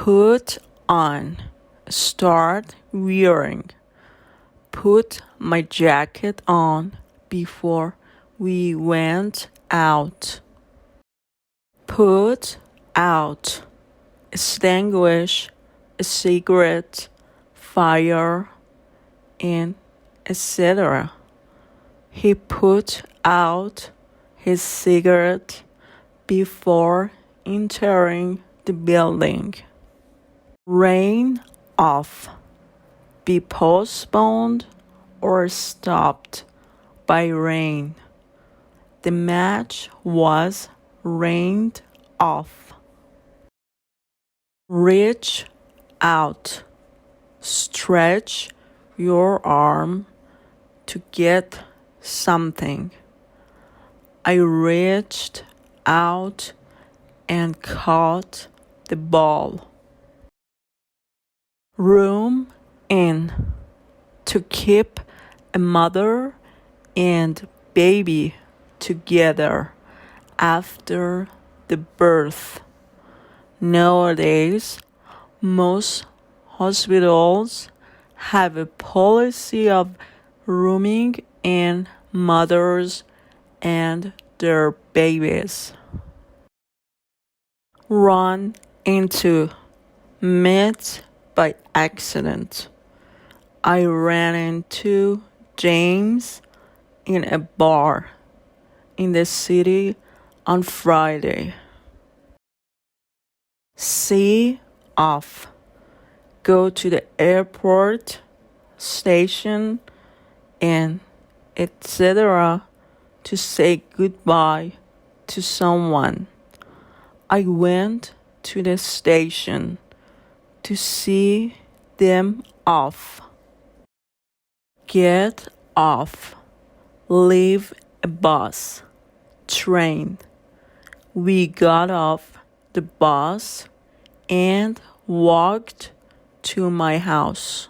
Put on, start wearing. Put my jacket on before we went out. Put out, extinguish a cigarette, fire, and etc. He put out his cigarette before entering the building. Rain off, be postponed or stopped by rain. The match was rained off. Reach out, stretch your arm to get something. I reached out and caught the ball. Room in, to keep a mother and baby together after the birth. Nowadays, most hospitals have a policy of rooming in mothers and their babies. Run into, met by accident. I ran into James in a bar in the city on Friday. See off, go to the airport, station, and etc. to say goodbye to someone. I went to the station to see them off. Get off, leave a bus, train. We got off the bus and walked to my house.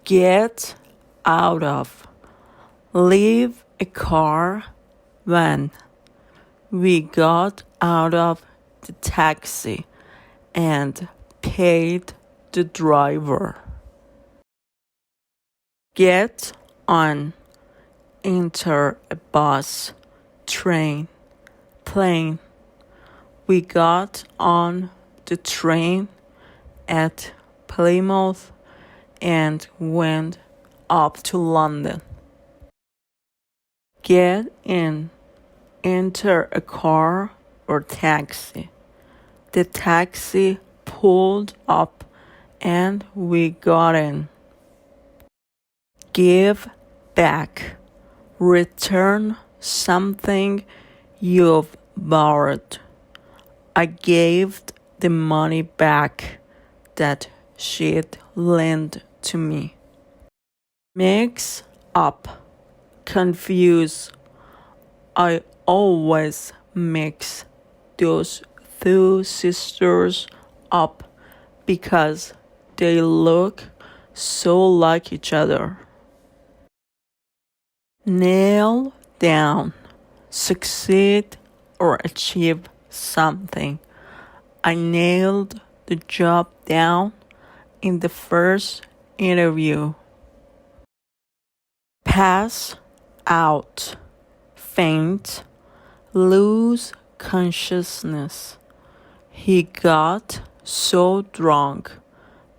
Get out of, leave a car, van. We got out of the taxi and paid the driver. Get on, enter a bus, train, plane. We got on the train at Plymouth and went up to London. Get in, enter a car or taxi. The taxi pulled up and we got in. Give back, return something you've borrowed. I gave the money back that she'd lent to me. Mix up, confuse. I always mix those two sisters up because they look so like each other. Nail down, succeed or achieve something. I nailed the job down in the first interview. Pass out, faint, lose consciousness. He got so drunk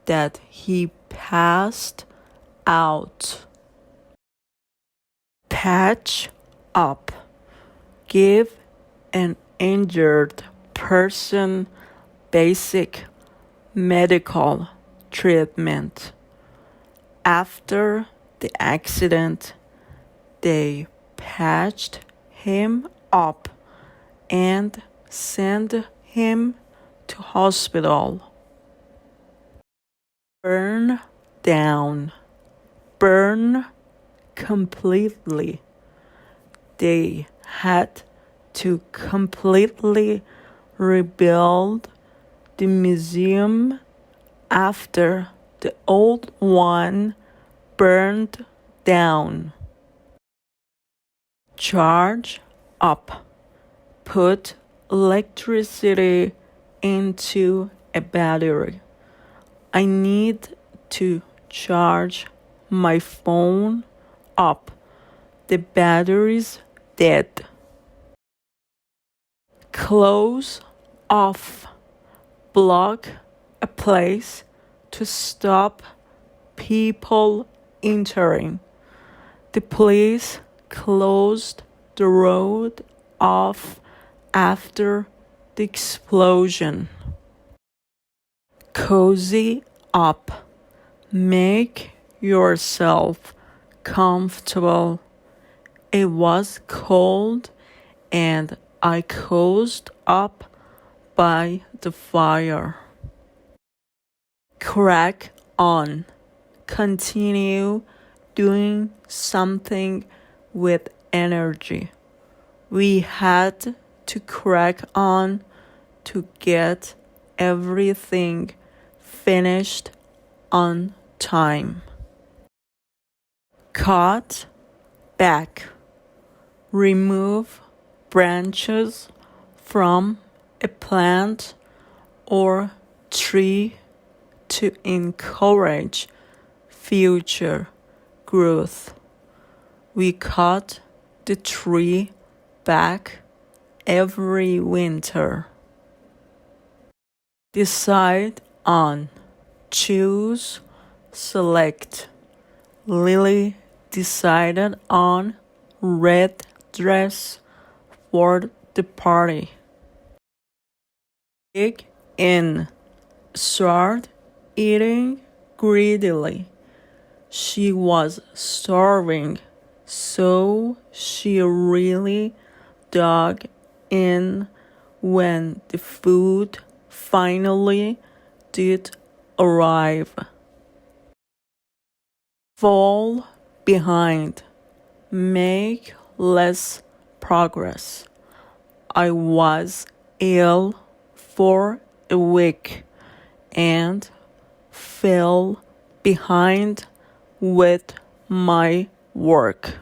that he passed out. Patch up, give an injured person basic medical treatment. After the accident, they patched him up and sent him to hospital. Burn down, burn completely. They had to completely rebuild the museum after the old one burned down. Charge up, put electricity into a battery. I need to charge my phone up. The battery's dead. Close off. Block a place to stop people entering. The police closed the road off after the explosion. Cozy up. Make yourself comfortable. It was cold and I cozied up by the fire. Crack on. Continue doing something with energy. We had to crack on to get everything finished on time. Cut back. Remove branches from a plant or tree to encourage future growth. We cut the tree back every winter. Decide on. Choose. Select. Lily decided on red dress for the party. Dig in. Start eating greedily. She was starving, so she really dug in when the food finally did arrive. Fall behind. Make less progress. I was ill for a week and fell behind with my work.